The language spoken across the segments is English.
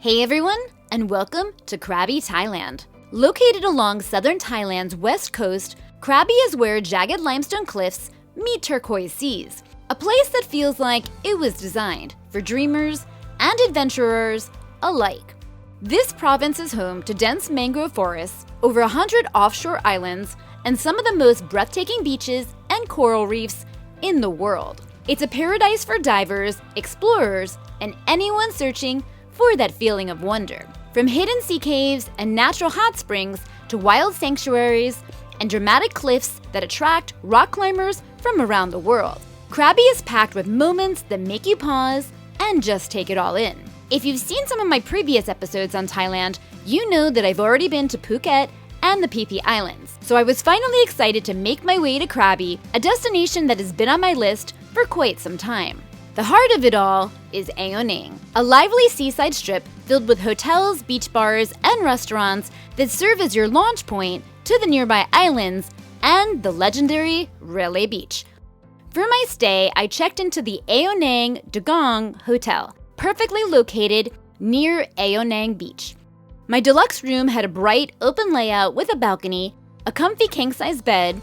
Hey everyone, and welcome to Krabi, Thailand. Located along southern Thailand's west coast, Krabi is where jagged limestone cliffs meet turquoise seas, a place that feels like it was designed for dreamers and adventurers alike. This province is home to dense mangrove forests, over 100 offshore islands, and some of the most breathtaking beaches and coral reefs in the world. It's a paradise for divers, explorers, and anyone searching for that feeling of wonder. From hidden sea caves and natural hot springs to wild sanctuaries and dramatic cliffs that attract rock climbers from around the world, Krabi is packed with moments that make you pause and just take it all in. If you've seen some of my previous episodes on Thailand, you know that I've already been to Phuket and the Phi Phi Islands. So I was finally excited to make my way to Krabi, a destination that has been on my list for quite some time. The heart of it all is Ao Nang, a lively seaside strip filled with hotels, beach bars, and restaurants that serve as your launch point to the nearby islands and the legendary Railay Beach. For my stay, I checked into the Ao Nang Dugong Hotel, perfectly located near Ao Nang Beach. My deluxe room had a bright, open layout with a balcony, a comfy king-size bed,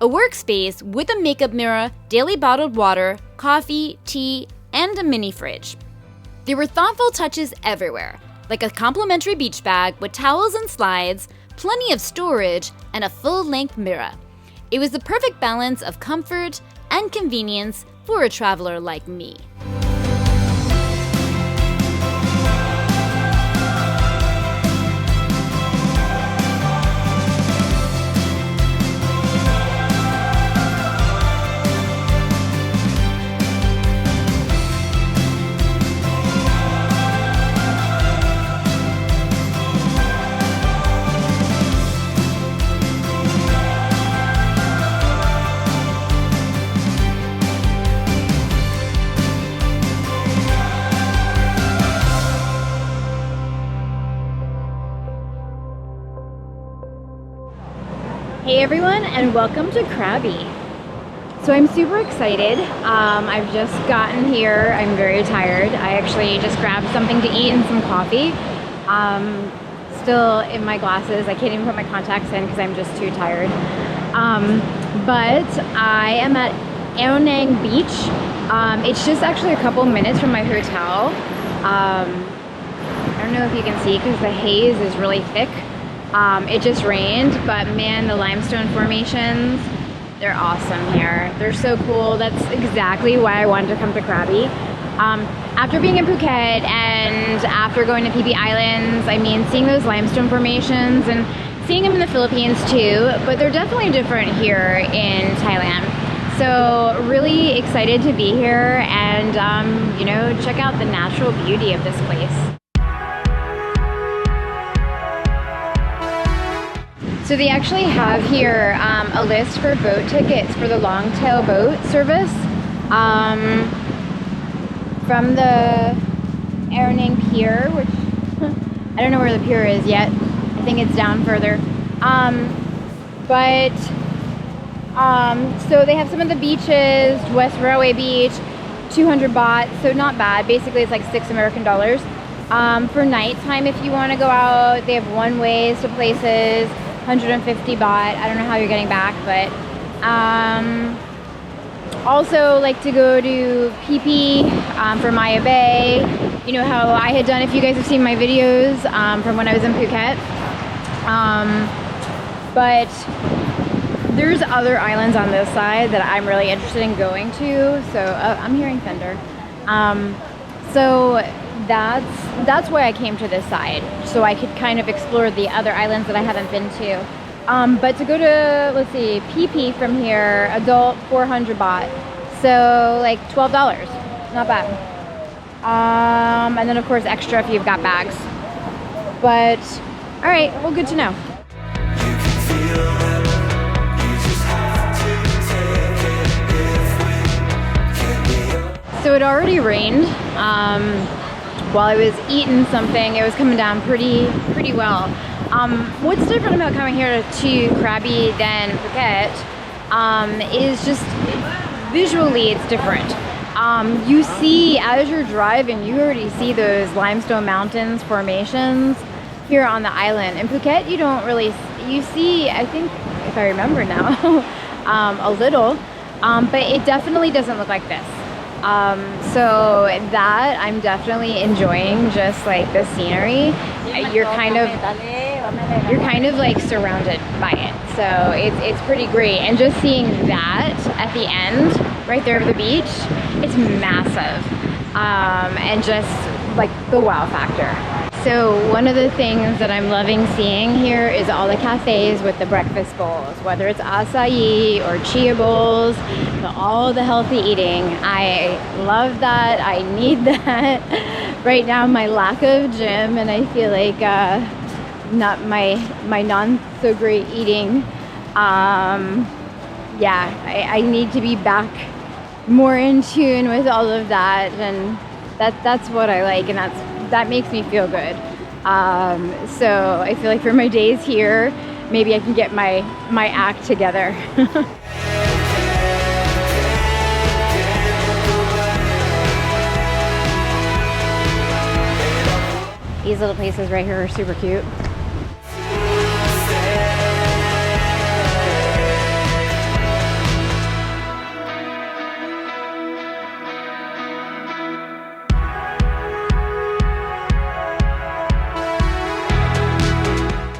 a workspace with a makeup mirror, daily bottled water, coffee, tea, and a mini fridge. There were thoughtful touches everywhere, like a complimentary beach bag with towels and slides, plenty of storage, and a full-length mirror. It was the perfect balance of comfort and convenience for a traveler like me. Hey everyone, and welcome to Krabi. So I'm super excited. I've just gotten here. I'm very tired. I actually just grabbed something to eat and some coffee. Still in my glasses. I can't even put my contacts in because I'm just too tired. But I am at Ao Nang Beach. It's just actually a couple minutes from my hotel. I don't know if you can see because the haze is really thick. It just rained, but man, the limestone formations, they're awesome here. They're so cool. That's exactly why I wanted to come to Krabi. After being in Phuket and after going to Phi Phi Islands, I mean, seeing those limestone formations and seeing them in the Philippines too, but they're definitely different here in Thailand. So really excited to be here and, you know, check out the natural beauty of this place. So they actually have here a list for boat tickets for the long-tail boat service from the Ao Nang Pier, which I don't know where the pier is yet. I think it's down further. So they have some of the beaches, West Railway Beach, 200 baht, so not bad. Basically, it's like $6 American. For nighttime, if you want to go out, they have one-ways to places. 150 baht. I don't know how you're getting back, but also like to go to Phi Phi for Maya Bay. You know how I had done, if you guys have seen my videos from when I was in Phuket. But there's other islands on this side that I'm really interested in going to. So I'm hearing thunder. So that's why I came to this side, so I could kind of explore the other islands that I haven't been to. But to go to, let's see, Phi Phi from here, adult 400 baht, so like $12, not bad. And then of course extra if you've got bags. But all right, well, good to know. So it already rained. While I was eating something, it was coming down pretty well. What's different about coming here to Krabi than Phuket is just visually it's different. You see, as you're driving, you already see those limestone mountains formations here on the island. In Phuket, you don't really, you see, I think, if I remember now, a little, but it definitely doesn't look like this. So that I'm definitely enjoying, just like the scenery. You're kind of like surrounded by it. So it's pretty great. And just seeing that at the end, right there of the beach, it's massive. And just like the wow factor. So one of the things that I'm loving seeing here is all the cafes with the breakfast bowls, whether it's acai or chia bowls, all the healthy eating. I love that. I need that. Right now, my lack of gym, and I feel like not my non so great eating. Yeah, I need to be back more in tune with all of that, and that's what I like, and that makes me feel good. So I feel like for my days here, maybe I can get my act together. These little places right here are super cute.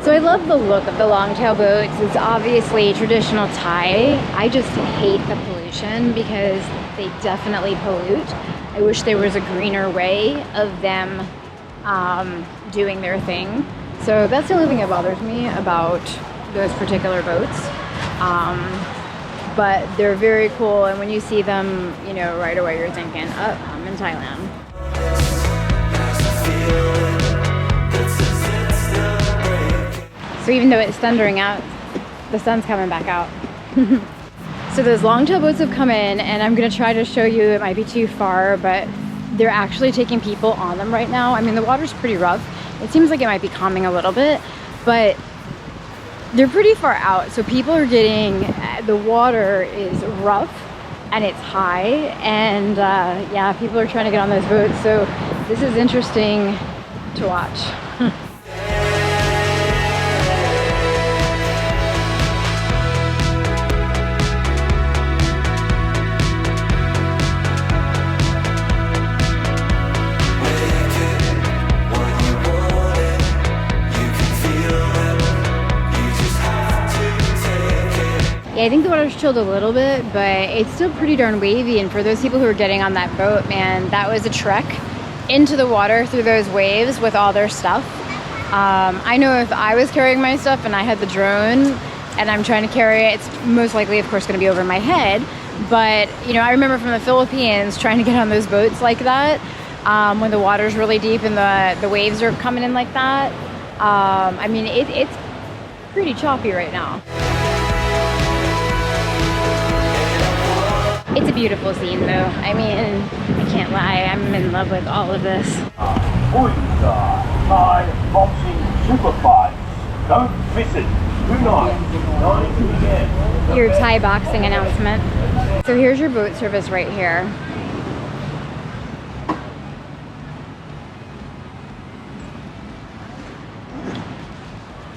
So I love the look of the longtail boats. It's obviously traditional Thai. I just hate the pollution because they definitely pollute. I wish there was a greener way of them doing their thing. So that's the only thing that bothers me about those particular boats. But they're very cool, and when you see them, you know, right away you're thinking, oh, I'm in Thailand. So even though it's thundering out, the sun's coming back out. So those longtail boats have come in, and I'm gonna try to show you, it might be too far, but they're actually taking people on them right now. I mean, the water's pretty rough. It seems like it might be calming a little bit, but they're pretty far out. So people are getting, the water is rough and it's high, and yeah, people are trying to get on those boats. So this is interesting to watch. I think the water's chilled a little bit, but it's still pretty darn wavy. And for those people who are getting on that boat, man, that was a trek into the water through those waves with all their stuff. I know if I was carrying my stuff and I had the drone and I'm trying to carry it, it's most likely, of course, going to be over my head. But, you know, I remember from the Philippines trying to get on those boats like that, when the water's really deep and the waves are coming in like that. I mean, it's pretty choppy right now. It's a beautiful scene though. I mean, I can't lie, I'm in love with all of this. Thai boxing super fights. Don't miss it. Tonight, 9 p.m. Your Thai boxing announcement. So here's your boat service right here.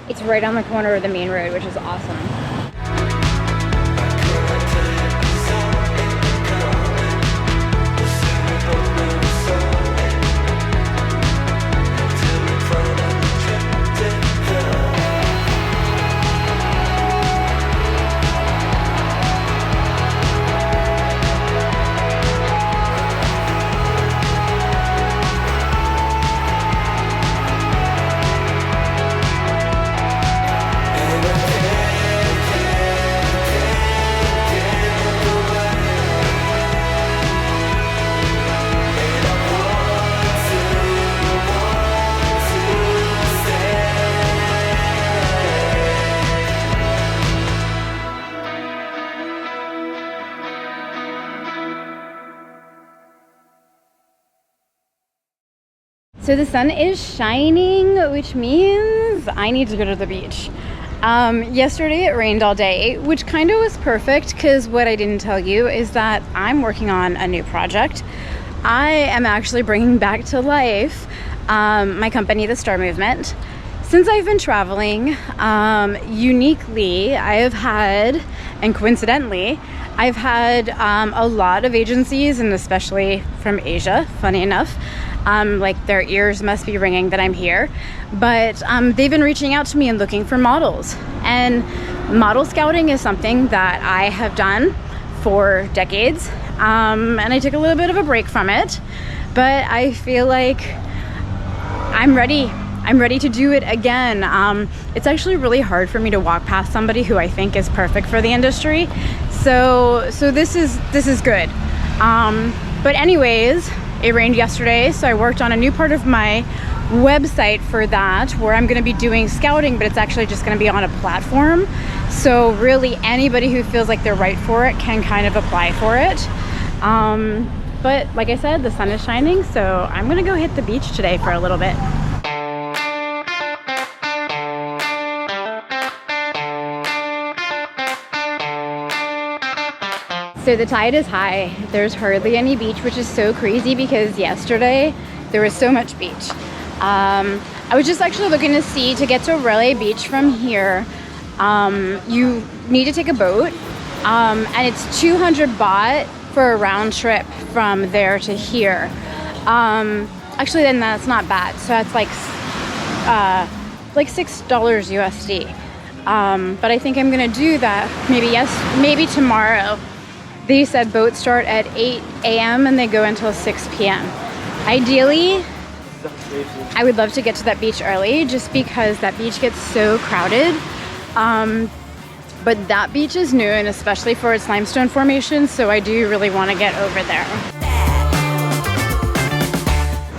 It's right on the corner of the main road, which is awesome. So the sun is shining, which means I need to go to the beach. Yesterday it rained all day, which kind of was perfect because what I didn't tell you is that I'm working on a new project. I am actually bringing back to life my company, The Star Movement. Since I've been traveling, uniquely, I have had, and coincidentally, I've had a lot of agencies, and especially from Asia, funny enough, like their ears must be ringing that I'm here, but they've been reaching out to me and looking for models. And model scouting is something that I have done for decades, and I took a little bit of a break from it, but I feel like I'm ready to do it again. It's actually really hard for me to walk past somebody who I think is perfect for the industry. So this is good. But anyways, it rained yesterday, so I worked on a new part of my website for that, where I'm going to be doing scouting, but it's actually just going to be on a platform. So really anybody who feels like they're right for it can kind of apply for it. But like I said, the sun is shining, so I'm going to go hit the beach today for a little bit. So the tide is high. There's hardly any beach, which is so crazy because yesterday there was so much beach. I was just actually looking to see, to get to Railay Beach from here, you need to take a boat, and it's 200 baht for a round trip from there to here. Actually, then that's not bad. So that's like $6 USD. But I think I'm gonna do that maybe tomorrow. They said boats start at 8 a.m. and they go until 6 p.m. Ideally, I would love to get to that beach early just because that beach gets so crowded. But that beach is new, and especially for its limestone formation, so I do really want to get over there.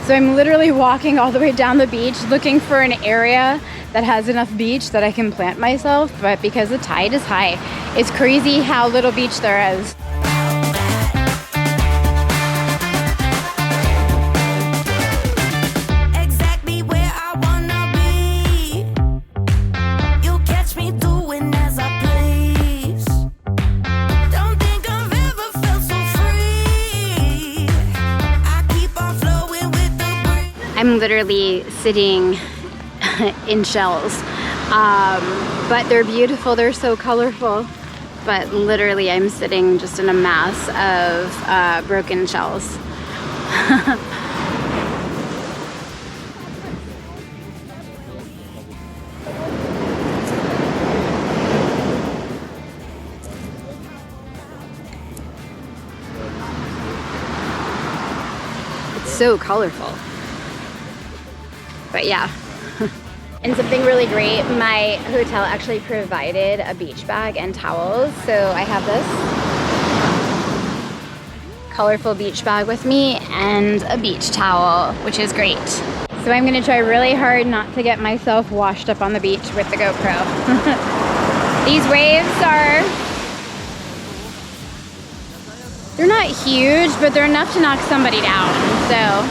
So I'm literally walking all the way down the beach looking for an area that has enough beach that I can plant myself, but because the tide is high, it's crazy how little beach there is. I'm literally sitting in shells, but they're beautiful, they're so colorful, but literally I'm sitting just in a mass of broken shells. It's so colorful. But yeah. And something really great, my hotel actually provided a beach bag and towels. So I have this colorful beach bag with me and a beach towel, which is great. So I'm gonna try really hard not to get myself washed up on the beach with the GoPro. These waves they're not huge, but they're enough to knock somebody down, so.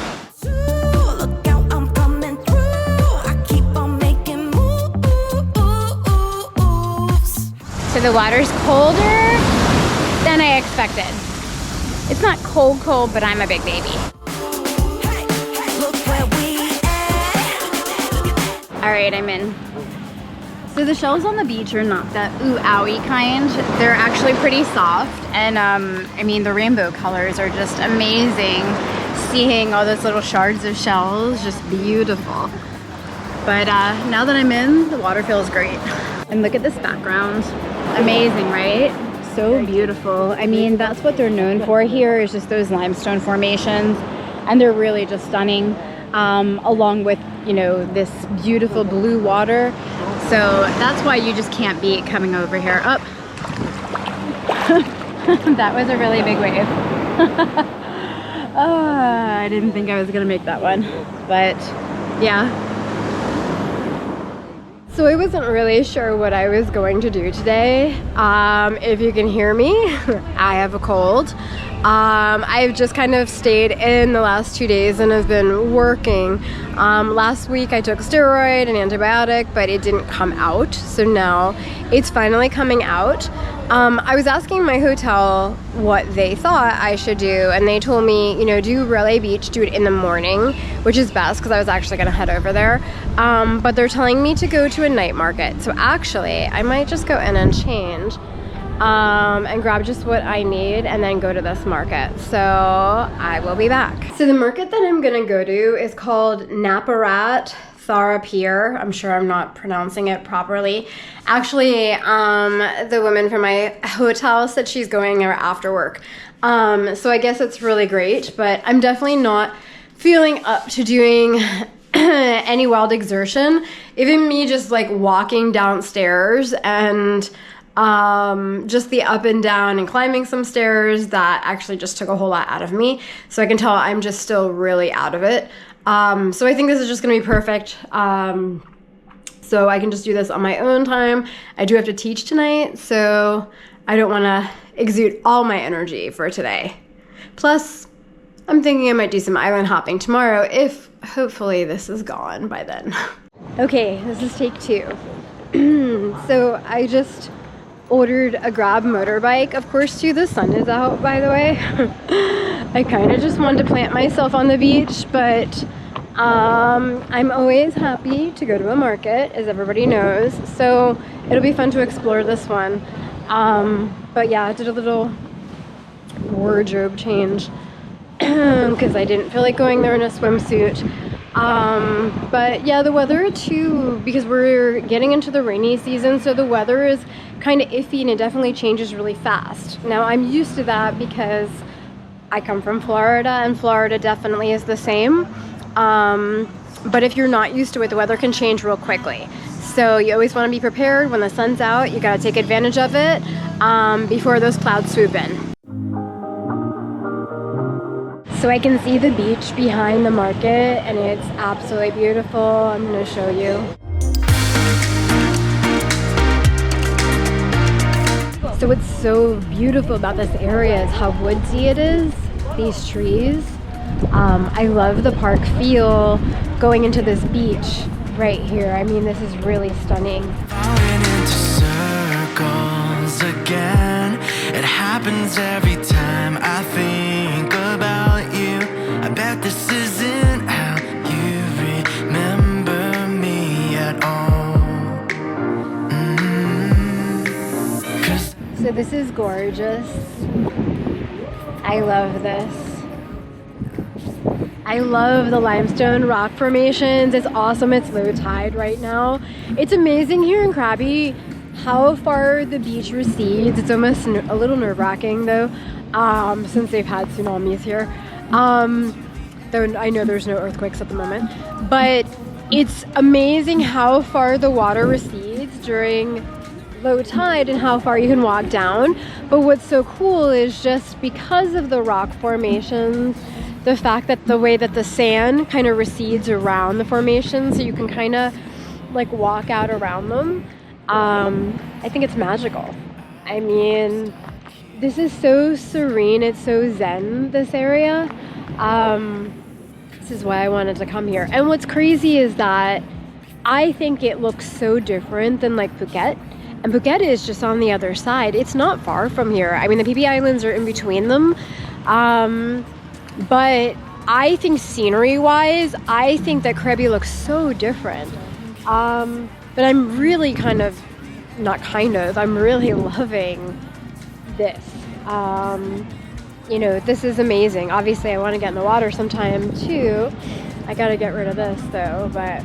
So the water's colder than I expected. It's not cold, but I'm a big baby. All right, I'm in. So the shells on the beach are not that ooh-owie kind. They're actually pretty soft, and I mean the rainbow colors are just amazing. Seeing all those little shards of shells, just beautiful. But now that I'm in, the water feels great. And look at this background. Amazing, right? So beautiful. I mean, that's what they're known for here, is just those limestone formations, and they're really just stunning, along with, you know, this beautiful blue water. So that's why you just can't beat coming over here. Up. That was a really big wave. I didn't think I was gonna make that one, but yeah. So I wasn't really sure what I was going to do today. If you can hear me, I have a cold. I've just kind of stayed in the last 2 days and have been working. Last week I took steroid and antibiotic, but it didn't come out. So now it's finally coming out. I was asking my hotel what they thought I should do, and they told me, you know, do Railay Beach, do it in the morning, which is best because I was actually going to head over there. But they're telling me to go to a night market. So actually, I might just go in and change and grab just what I need and then go to this market. So I will be back. So the market that I'm going to go to is called Nopparat Thara Pier. I'm sure I'm not pronouncing it properly. Actually, the woman from my hotel said she's going there after work. So I guess it's really great, but I'm definitely not feeling up to doing any wild exertion. Even me just like walking downstairs and just the up and down and climbing some stairs, that actually just took a whole lot out of me. So I can tell I'm just still really out of it. So I think this is just gonna be perfect. So I can just do this on my own time. I do have to teach tonight, so I don't wanna exude all my energy for today. Plus, I'm thinking I might do some island hopping tomorrow if hopefully this is gone by then. Okay, this is take 2. So I just ordered a Grab motorbike. Of course, too, the sun is out, by the way. I kind of just wanted to plant myself on the beach, but I'm always happy to go to a market, as everybody knows. So it'll be fun to explore this one. But yeah, I did a little wardrobe change because I didn't feel like going there in a swimsuit. But yeah, the weather too, because we're getting into the rainy season, so the weather is kind of iffy and it definitely changes really fast. Now I'm used to that because I come from Florida, and Florida definitely is the same. But if you're not used to it, the weather can change real quickly. So you always want to be prepared. When the sun's out, you got to take advantage of it before those clouds swoop in. So I can see the beach behind the market, and it's absolutely beautiful. I'm going to show you. So what's so beautiful about this area is how woodsy it is, these trees. I love the park feel going into this beach right here. I mean, this is really stunning. Falling into circles again. It happens every time I think about you. I bet this isn't how you remember me at all. So this is gorgeous. I love this. I love the limestone rock formations. It's awesome. It's low tide right now. It's amazing here in Krabi how far the beach recedes. It's almost a little nerve-wracking though, since they've had tsunamis here. Though I know there's no earthquakes at the moment, but it's amazing how far the water recedes during low tide and how far you can walk down. But what's so cool is just because of the rock formations, the fact that the way that the sand kind of recedes around the formation, so you can kind of like walk out around them. I think it's magical. I mean, this is so serene. It's so zen, this area. This is why I wanted to come here. And what's crazy is that I think it looks so different than like Phuket. And Phuket is just on the other side. It's not far from here. I mean, the PB Islands are in between them. But I think scenery-wise, I think that Krabi looks so different. But I'm really I'm really loving this. You know, this is amazing. Obviously, I want to get in the water sometime too. I got to get rid of this though, but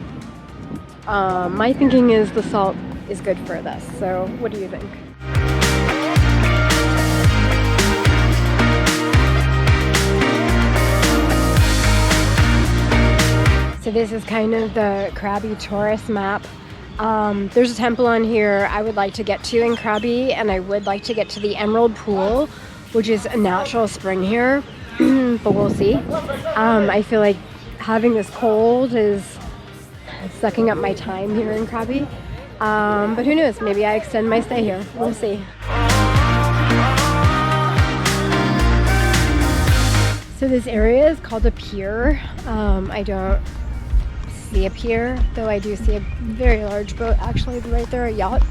my thinking is the salt is good for this. So what do you think? So this is kind of the Krabi tourist map. There's a temple on here I would like to get to in Krabi, and I would like to get to the Emerald Pool, which is a natural spring here, but we'll see. I feel like having this cold is sucking up my time here in Krabi. But who knows, maybe I extend my stay here. We'll see. So this area is called a pier. I don't see a pier, though I do see a very large boat actually right there, a yacht.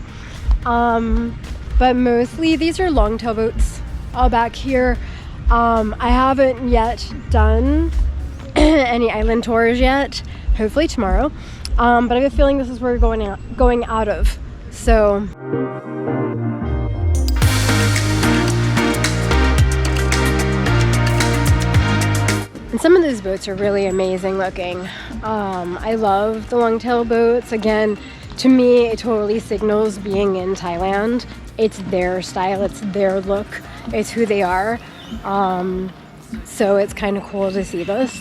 But mostly these are longtail boats all back here. I haven't yet done any island tours yet, hopefully tomorrow. But I have a feeling this is where we're going out of. So and some of those boats are really amazing looking. I love the longtail boats. Again, to me, it totally signals being in Thailand. It's their style, it's their look, it's who they are. So it's kind of cool to see this.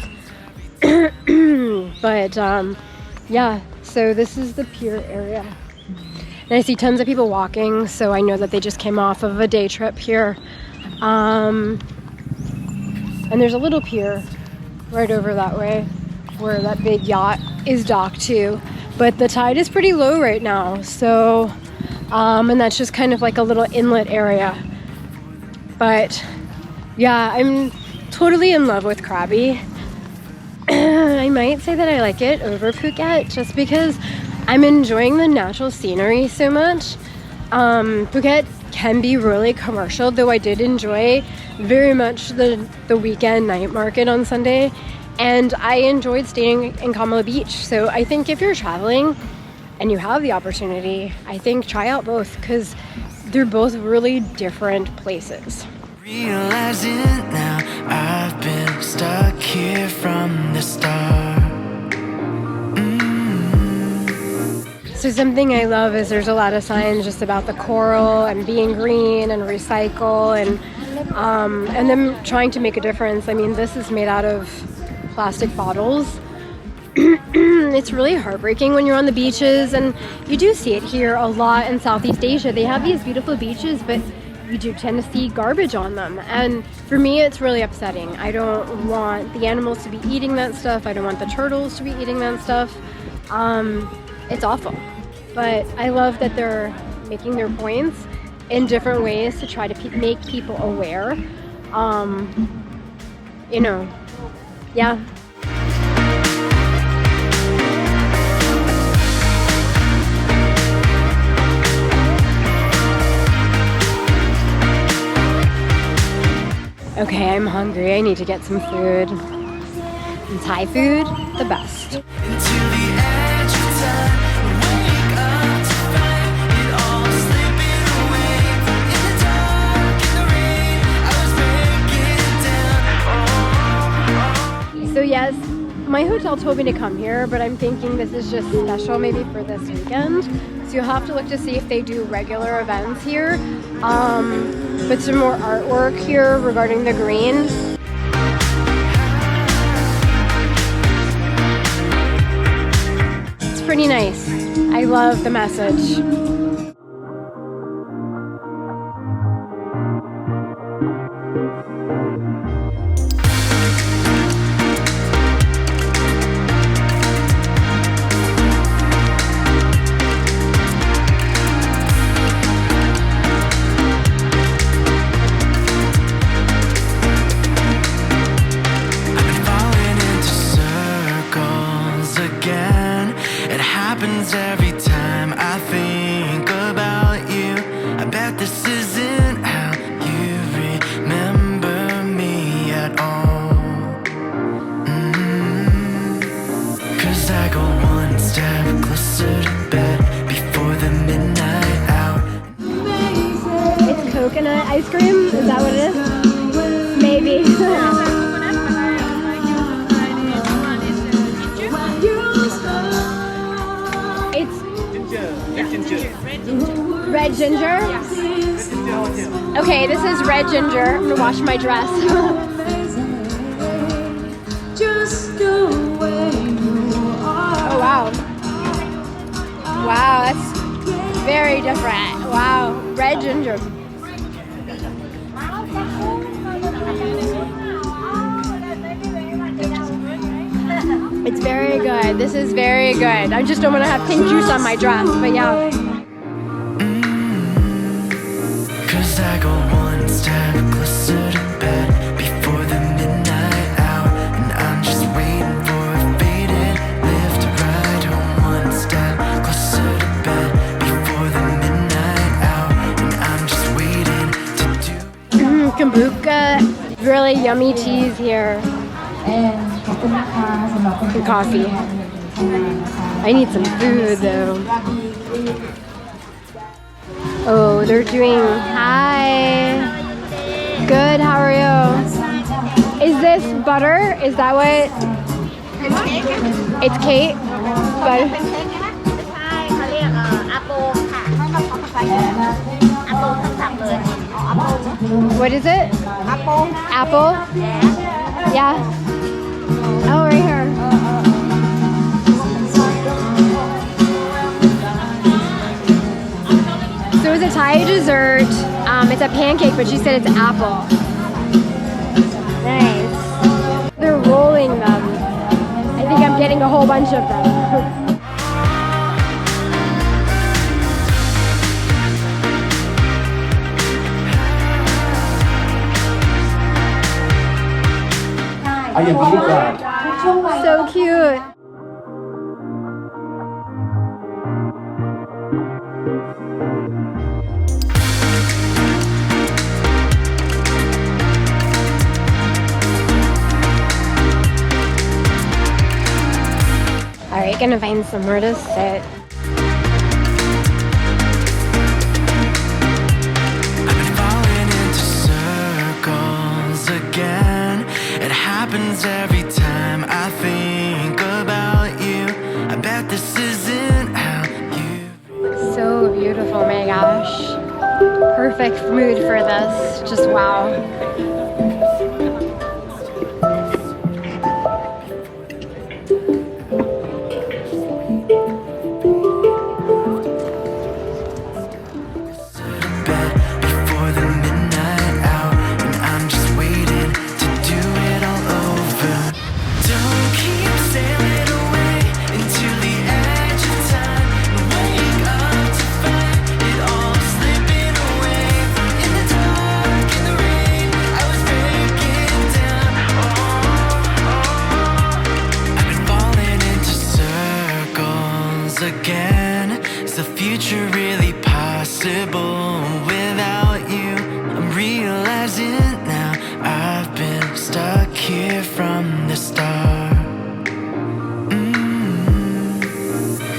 But yeah, so this is the pier area. And I see tons of people walking, so I know that they just came off of a day trip here. And there's a little pier right over that way where that big yacht is docked to. But the tide is pretty low right now, so and that's just kind of like a little inlet area. But yeah, I'm totally in love with Krabi. I might say that I like it over Phuket just because I'm enjoying the natural scenery so much. Phuket can be really commercial, though I did enjoy very much the weekend night market on Sunday, and I enjoyed staying in Kamala Beach. So I think if you're traveling and you have the opportunity, I think try out both because they're both really different places. Realizing now I've been stuck here from the start. So something I love is there's a lot of signs just about the coral and being green and recycle and them trying to make a difference. I mean, this is made out of plastic bottles. It's really heartbreaking when you're on the beaches, and you do see it here a lot in Southeast Asia. They have these beautiful beaches, but you do tend to see garbage on them, and for me it's really upsetting. I don't want the animals to be eating that stuff. I don't want the turtles to be eating that stuff. It's awful, but I love that they're making their points in different ways to try to make people aware. You know, yeah. Okay, I'm hungry. I need to get some food. And Thai food, the best. Until the edge of time, wake up to find it all slipping away. In the dark, in the rain, I was breaking down. So yes, my hotel told me to come here, but I'm thinking this is just special maybe for this weekend. So you'll have to look to see if they do regular events here. But some more artwork here regarding the green. It's pretty nice. I love the message. Every time I think about you, I bet this isn't how you remember me at all. 'Cause I go one step closer to bed before the midnight hour. It's coconut ice cream? Is that what it is? Maybe. Red ginger? Yes. Okay, this is red ginger. I'm gonna wash my dress. Oh wow. Wow, that's very different. Wow, red ginger. It's very good. This is very good. I just don't want to have pink juice on my dress, but yeah. 'Cause I go one step closer to bed before the midnight really yummy teas here. And coffee. I need some food though. Oh, they're doing, hi. Good, how are you? Is this butter? Is that what? It's cake? But what is it? Apple? Yeah. Oh, right here. So it's a Thai dessert. It's a pancake, but she said it's apple. Nice. They're rolling them. I think I'm getting a whole bunch of them. So cute. Alright, gonna find somewhere to sit. I've been falling into circles again. It happens every time I think about you. I bet this isn't how you. So beautiful, my gosh. Perfect mood for this. Just wow. Again, is the future really possible without you? I'm realizing now I've been stuck here from the start.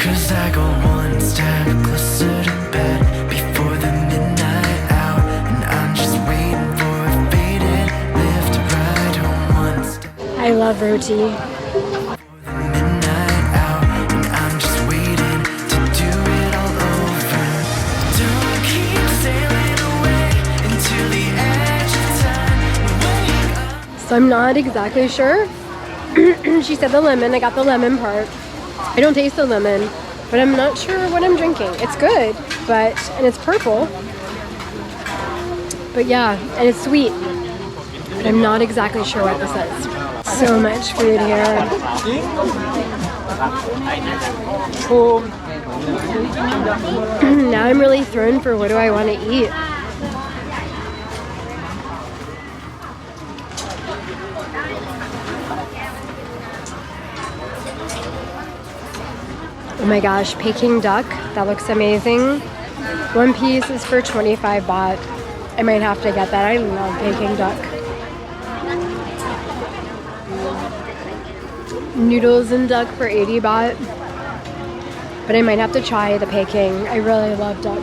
Cause I go one step closer to bed before the midnight hour, and I'm just waiting for a faded lift ride home one step. I love roti. So I'm not exactly sure. She said the lemon, I got the lemon part. I don't taste the lemon, but I'm not sure what I'm drinking. It's good, and it's purple. But yeah, and it's sweet. But I'm not exactly sure what this is. So much food here. Now I'm really thrown for what do I want to eat. Oh my gosh, Peking duck, that looks amazing. One piece is for 25 baht. I might have to get that. I love Peking duck. Noodles and duck for 80 baht. But I might have to try the Peking. I really love duck.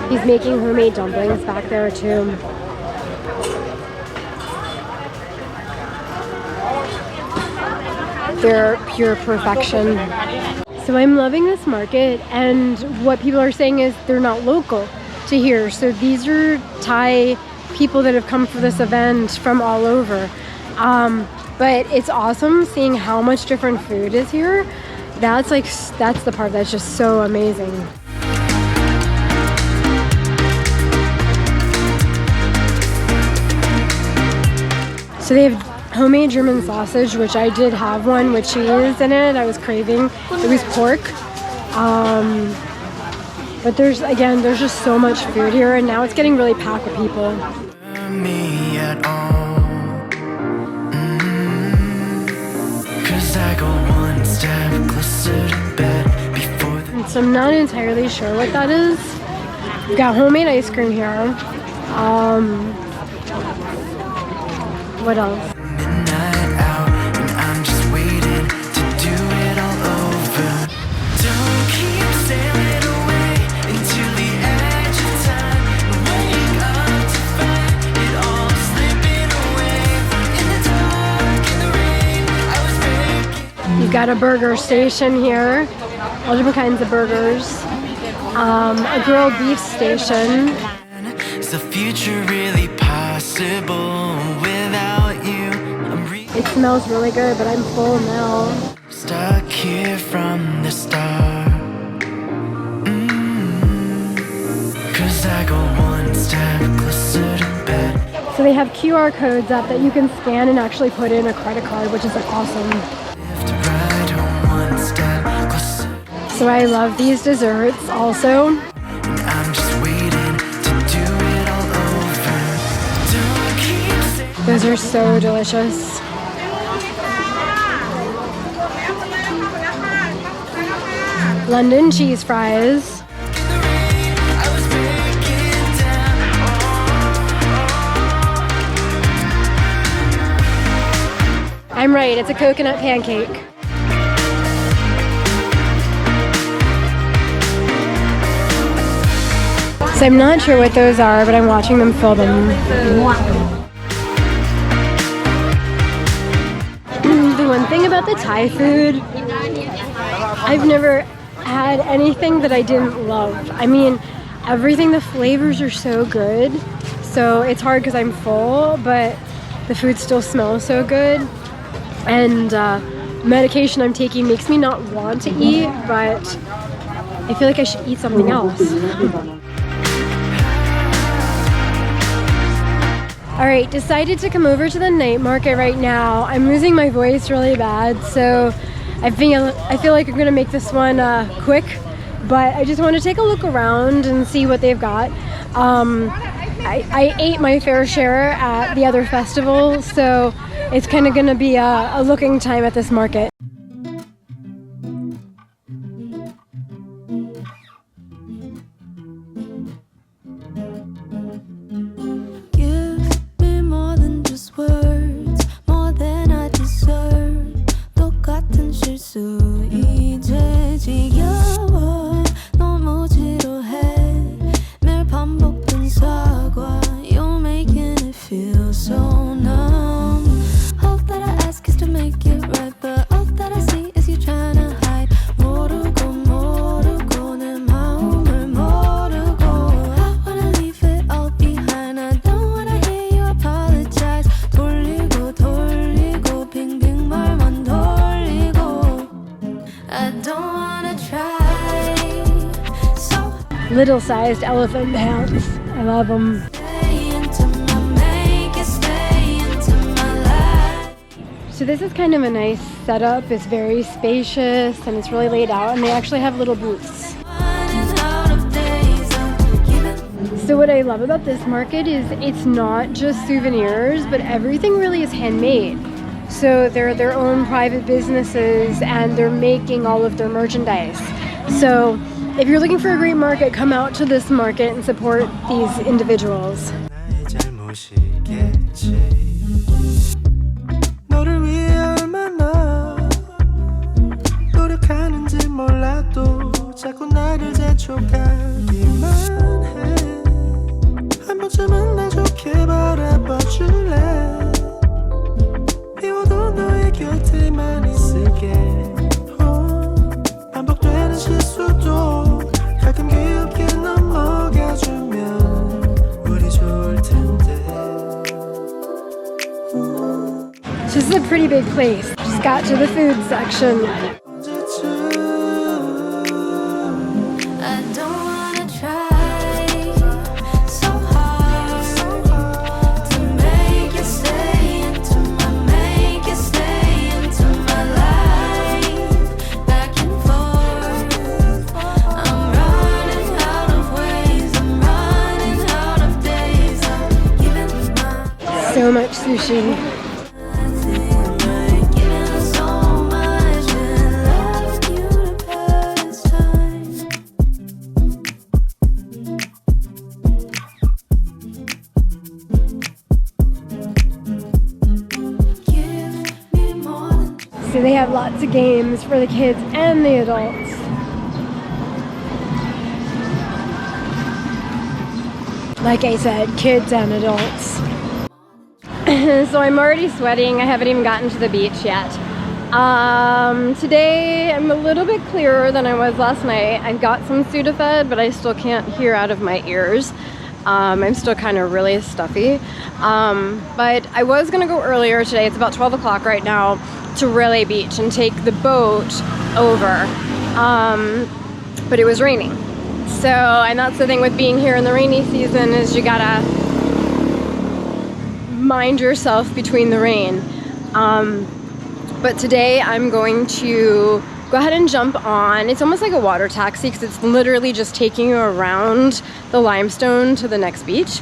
He's making homemade dumplings back there too. They're pure perfection. So I'm loving this market, and what people are saying is they're not local to here. So these are Thai people that have come for this event from all over. But it's awesome seeing how much different food is here. That's the part that's just so amazing. So they have homemade German sausage, which I did have one with cheese in it. I was craving. It was pork. But there's just so much food here, and now it's getting really packed with people. Me at all. 'Cause I go one step closer to bed before the. So I'm not entirely sure what that is. We've got homemade ice cream here. What else? Midnight out, and I'm just waiting to do it all over. Don't keep sailing away into the edge of time. Wake up to find it all slipping away. In the dark, in the rain, I was making. You've got a burger station here, all different kinds of burgers. A grilled beef station. Is the future really possible without you? It smells really good, but I'm full now. Stuck here from the start. 'Cause I go one step closer to bed. So they have QR codes up that you can scan and actually put in a credit card, which is awesome. Lift right home one step closer. So I love these desserts also. And I'm just waiting to do it all over. Don't keep saying Those are so delicious. London cheese fries. the rain, I was breaking down. I'm right, it's a coconut pancake. So I'm not sure what those are, but I'm watching them fill them. The one thing about the Thai food, I've never had anything that I didn't love. I mean, everything, the flavors are so good. So it's hard because I'm full, but the food still smells so good. And medication I'm taking makes me not want to eat, but I feel like I should eat something else. All right, decided to come over to the night market right now. I'm losing my voice really bad, so I feel like I'm gonna make this one quick, but I just want to take a look around and see what they've got. I ate my fair share at the other festival, so it's kind of gonna be a looking time at this market. Little-sized elephant pants. I love them. So this is kind of a nice setup. It's very spacious and it's really laid out, and they actually have little booths. So what I love about this market is it's not just souvenirs, but everything really is handmade. So they're their own private businesses and they're making all of their merchandise. So if you're looking for a great market, come out to this market and support these individuals. This is a pretty big place. Just got to the food section. So much sushi. games for the kids and the adults. Like I said, kids and adults. So I'm already sweating. I haven't even gotten to the beach yet. Today I'm a little bit clearer than I was last night. I've got some Sudafed, but I still can't hear out of my ears. I'm still kind of really stuffy. But I was gonna go earlier today. It's about 12 o'clock right now, to Railay Beach and take the boat over. But it was raining. So, and that's the thing with being here in the rainy season, is you gotta mind yourself between the rain. But today I'm going to go ahead and jump on. It's almost like a water taxi, because it's literally just taking you around the limestone to the next beach.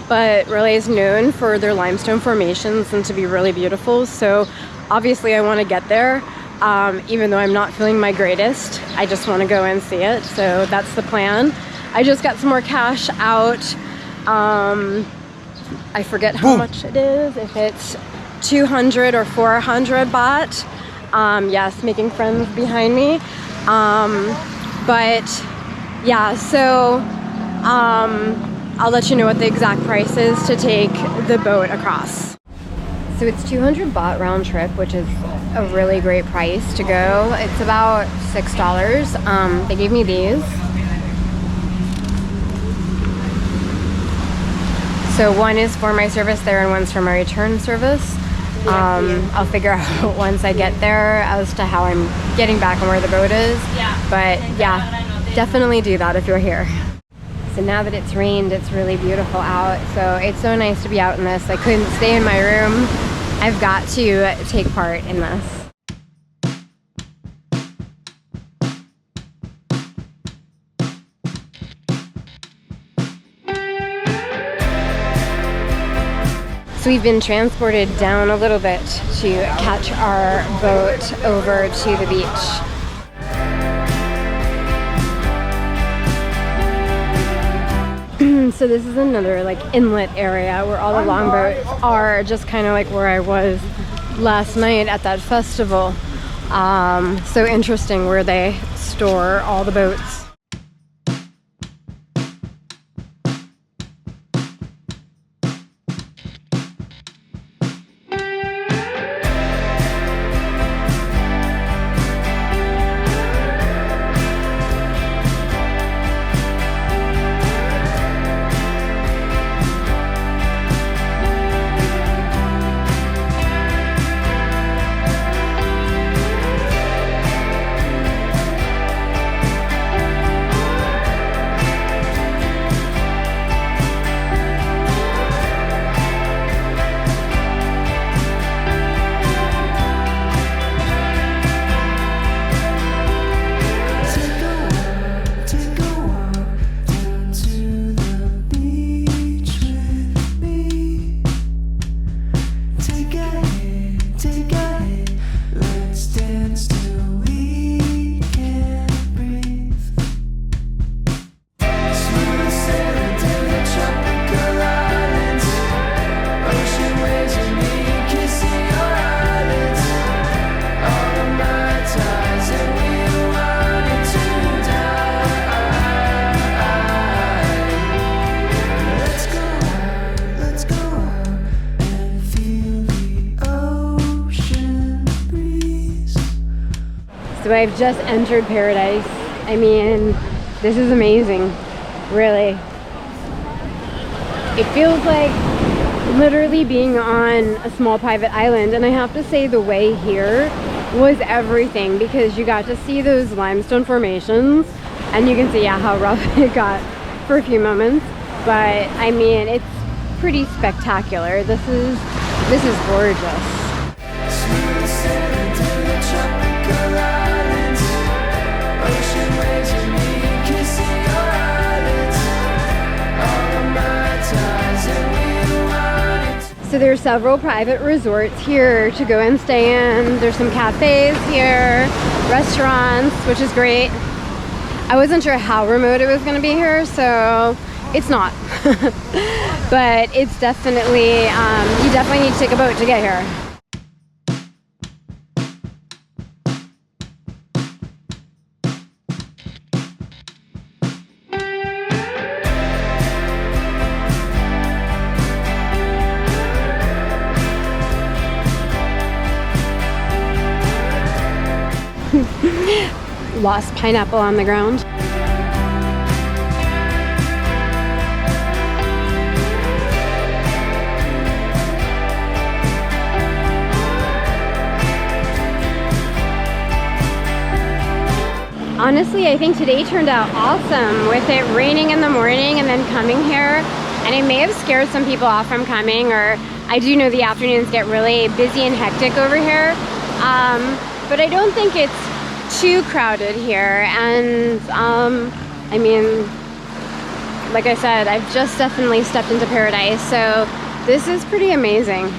But Railay is known for their limestone formations and to be really beautiful. So obviously I want to get there. Even though I'm not feeling my greatest, I just want to go and see it. So that's the plan. I just got some more cash out. I forget how much it is, if it's 200 or 400 baht. Yes, making friends behind me. But yeah, so I'll let you know what the exact price is to take the boat across. So it's 200 baht round trip, which is a really great price to go. It's about $6. They gave me these. So one is for my service there and one's for my return service. I'll figure out once I get there as to how I'm getting back and where the boat is. But yeah, definitely do that if you're here. So now that it's rained, it's really beautiful out. So it's so nice to be out in this. I couldn't stay in my room. I've got to take part in this. So we've been transported down a little bit to catch our boat over to the beach. So this is another like inlet area where all the longboats are, just kind of like where I was last night at that festival. So interesting where they store all the boats. So I've just entered paradise. I mean, this is amazing, really. It feels like literally being on a small private island, and I have to say the way here was everything, because you got to see those limestone formations and you can see how rough it got for a few moments, but I mean, it's pretty spectacular. This is gorgeous. So there's several private resorts here to go and stay in. There's some cafes here, restaurants, which is great. I wasn't sure how remote it was going to be here, so it's not. But it's definitely, you definitely need to take a boat to get here. lost pineapple on the ground. Honestly, I think today turned out awesome with it raining in the morning and then coming here. And it may have scared some people off from coming, or I do know the afternoons get really busy and hectic over here. But I don't think it's too crowded here. And I mean, like I said, I've just definitely stepped into paradise. So this is pretty amazing.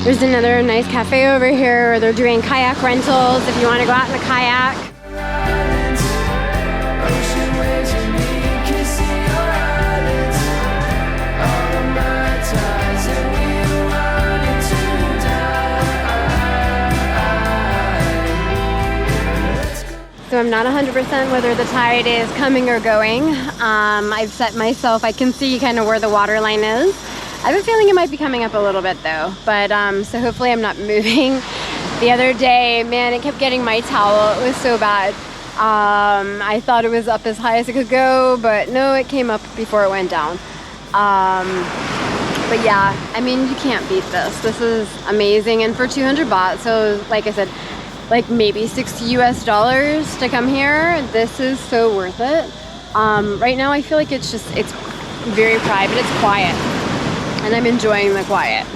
There's another nice cafe over here where they're doing kayak rentals if you want to go out in the kayak. So I'm not 100% whether the tide is coming or going. I've set myself, I can see kind of where the water line is. I have a feeling it might be coming up a little bit though, but so hopefully I'm not moving. The other day, man, it kept getting my towel. It was so bad. I thought it was up as high as it could go, but no, it came up before it went down. But yeah, I mean, you can't beat this. This is amazing. And for 200 baht, so like I said, like maybe $60 US to come here, this is so worth it. Right now I feel like it's very private, it's quiet, and I'm enjoying the quiet.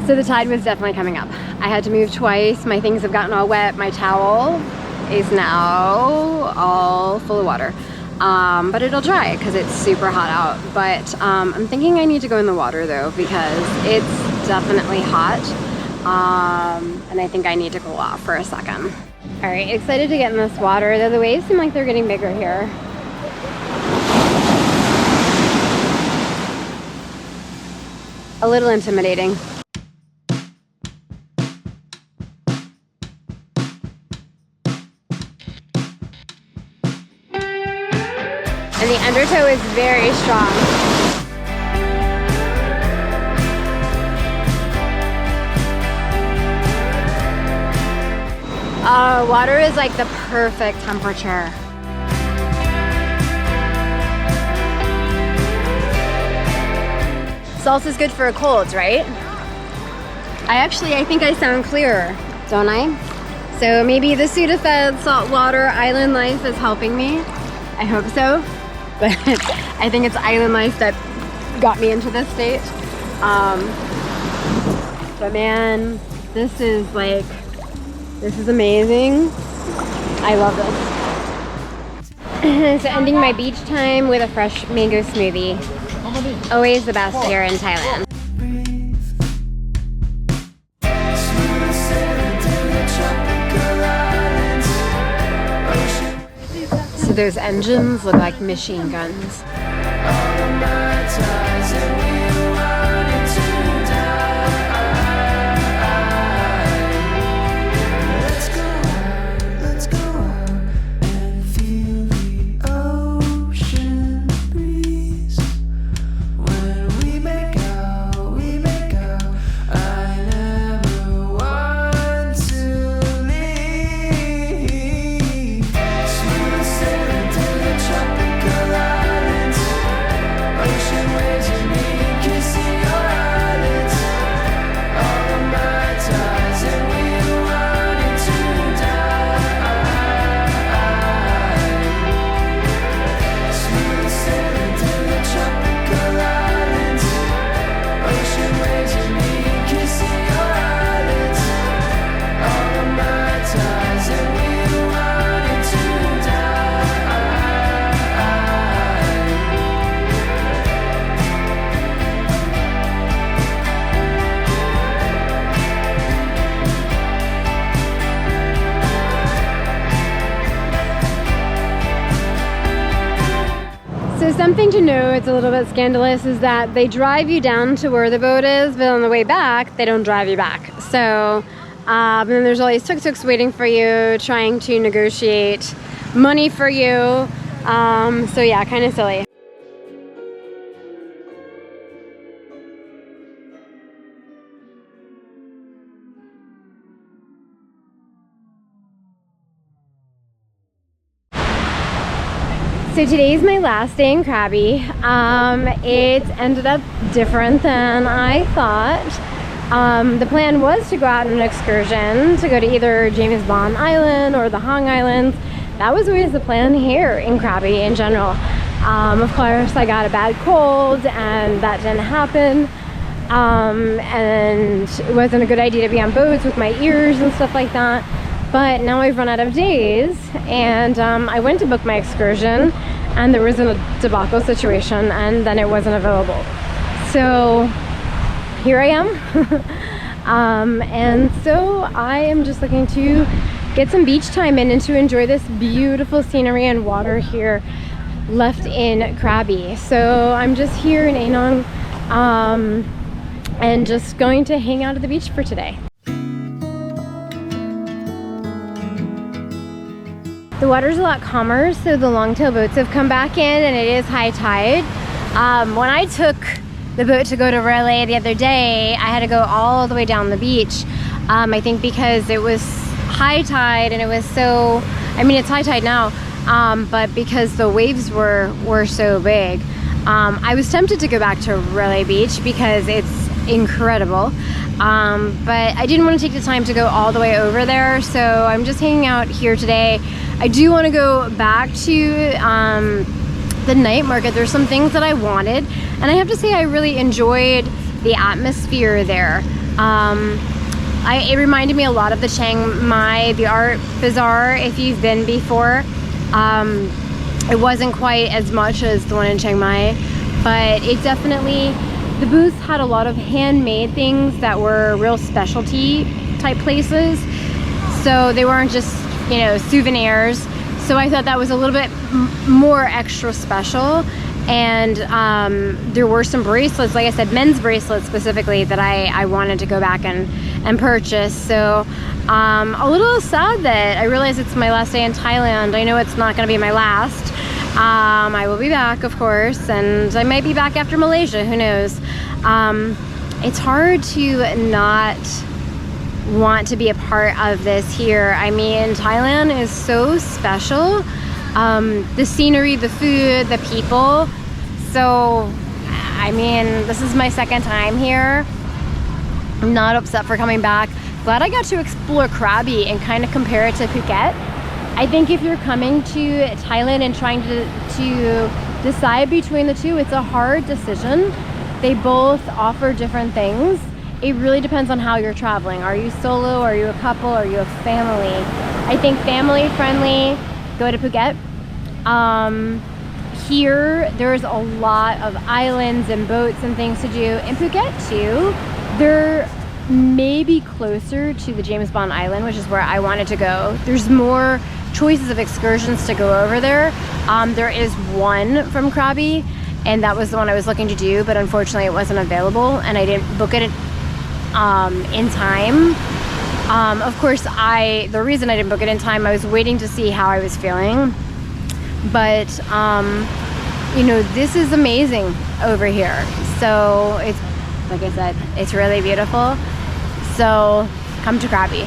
So the tide was definitely coming up. I had to move twice, my things have gotten all wet, my towel is now all full of water. But it'll dry because it's super hot out. But I'm thinking I need to go in the water though, because it's definitely hot. And I think I need to cool off for a second. All right, excited to get in this water, though the waves seem like they're getting bigger here. A little intimidating. And the undertow is very strong. Water is like the perfect temperature. Salt is good for colds, right? I think I sound clearer, don't I? So maybe the Sudafed saltwater island life is helping me. I hope so. But I think it's island life that got me into this state. But man, this is amazing. I love this. So ending my beach time with a fresh mango smoothie. Always the best here in Thailand. So those engines look like machine guns. So something to know, it's a little bit scandalous, is that they drive you down to where the boat is, but on the way back, they don't drive you back. So and then there's all these tuk-tuks waiting for you, trying to negotiate money for you. So yeah, kind of silly. So today's my last day in Krabi. It ended up different than I thought. The plan was to go out on an excursion to go to either James Bond Island or the Hong Islands. That was always the plan here in Krabi in general. Of course, I got a bad cold and that didn't happen. And it wasn't a good idea to be on boats with my ears and stuff like that. But now I've run out of days, and I went to book my excursion and there was a debacle situation and then it wasn't available. So here I am. And so I am just looking to get some beach time in and to enjoy this beautiful scenery and water here left in Krabi. So I'm just here in Anong and just going to hang out at the beach for today. The water's a lot calmer, so the longtail boats have come back in and it is high tide. When I took the boat to go to Railay the other day, I had to go all the way down the beach. I think because it was high tide and it was so, I mean it's high tide now, but because the waves were so big. I was tempted to go back to Railay Beach because it's incredible, but I didn't want to take the time to go all the way over there, so I'm just hanging out here today. I do want to go back to the night market. There's some things that I wanted, and I have to say I really enjoyed the atmosphere there. It reminded me a lot of the Chiang Mai, the art bazaar, if you've been before. It wasn't quite as much as the one in Chiang Mai, but it definitely, the booths had a lot of handmade things that were real specialty type places. So they weren't just, you know, souvenirs. So I thought that was a little bit more extra special. And there were some bracelets, like I said, men's bracelets specifically, that I wanted to go back and purchase. So a little sad that I realize it's my last day in Thailand. I know it's not going to be my last. I will be back, of course, and I might be back after Malaysia, who knows. It's hard to not want to be a part of this here. I mean, Thailand is so special. The scenery, the food, the people. So, I mean, this is my second time here. I'm not upset for coming back. Glad I got to explore Krabi and kind of compare it to Phuket. I think if you're coming to Thailand and trying to decide between the two, it's a hard decision. They both offer different things. It really depends on how you're traveling. Are you solo? Are you a couple? Are you a family? I think family friendly, go to Phuket. Here, there's a lot of islands and boats and things to do. In Phuket too, they're maybe closer to the James Bond Island, which is where I wanted to go. There's more choices of excursions to go over there. There is one from Krabi, and that was the one I was looking to do, but unfortunately it wasn't available and I didn't book it in time. Of course, the reason I didn't book it in time, I was waiting to see how I was feeling. But you know, this is amazing over here. So it's, like I said, it's really beautiful. So come to Krabi.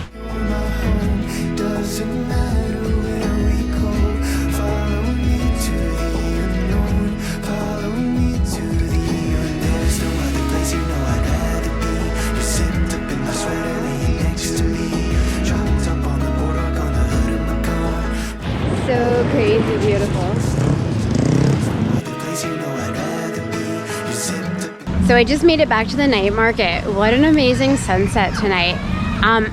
So crazy beautiful. So I just made it back to the night market. What an amazing sunset tonight.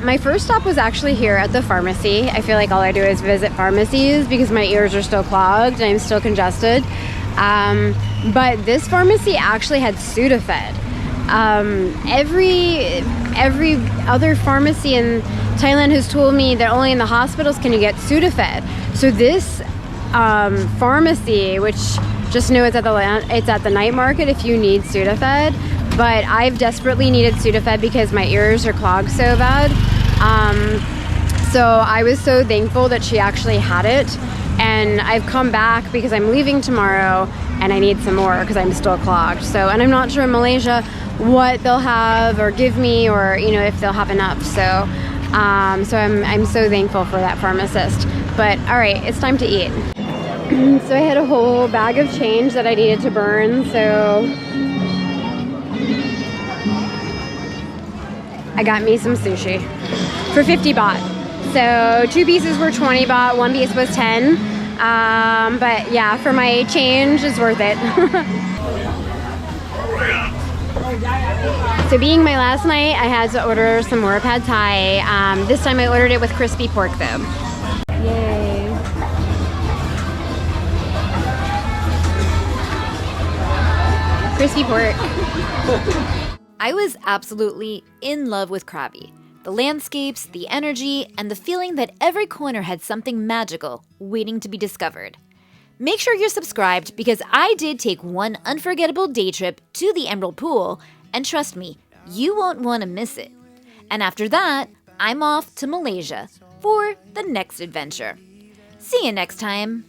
My first stop was actually here at the pharmacy. I feel like all I do is visit pharmacies because my ears are still clogged and I'm still congested. But this pharmacy actually had Sudafed. Every other pharmacy in Thailand has told me that only in the hospitals can you get Sudafed. So this pharmacy, which just know it's at the night market if you need Sudafed, but I've desperately needed Sudafed because my ears are clogged so bad. So I was so thankful that she actually had it, and I've come back because I'm leaving tomorrow and I need some more because I'm still clogged. So, and I'm not sure in Malaysia what they'll have or give me, or you know, if they'll have enough. So so I'm so thankful for that pharmacist. But all right, it's time to eat. So I had a whole bag of change that I needed to burn, so I got me some sushi for 50 baht. So 2 pieces were 20 baht, 1 piece was 10. But yeah, for my change, it's worth it. So being my last night, I had to order some more pad thai. This time I ordered it with crispy pork though. Yay. Crispy pork. I was absolutely in love with Krabi. The landscapes, the energy, and the feeling that every corner had something magical waiting to be discovered. Make sure you're subscribed because I did take one unforgettable day trip to the Emerald Pool, and trust me, you won't want to miss it. And after that, I'm off to Malaysia for the next adventure. See you next time.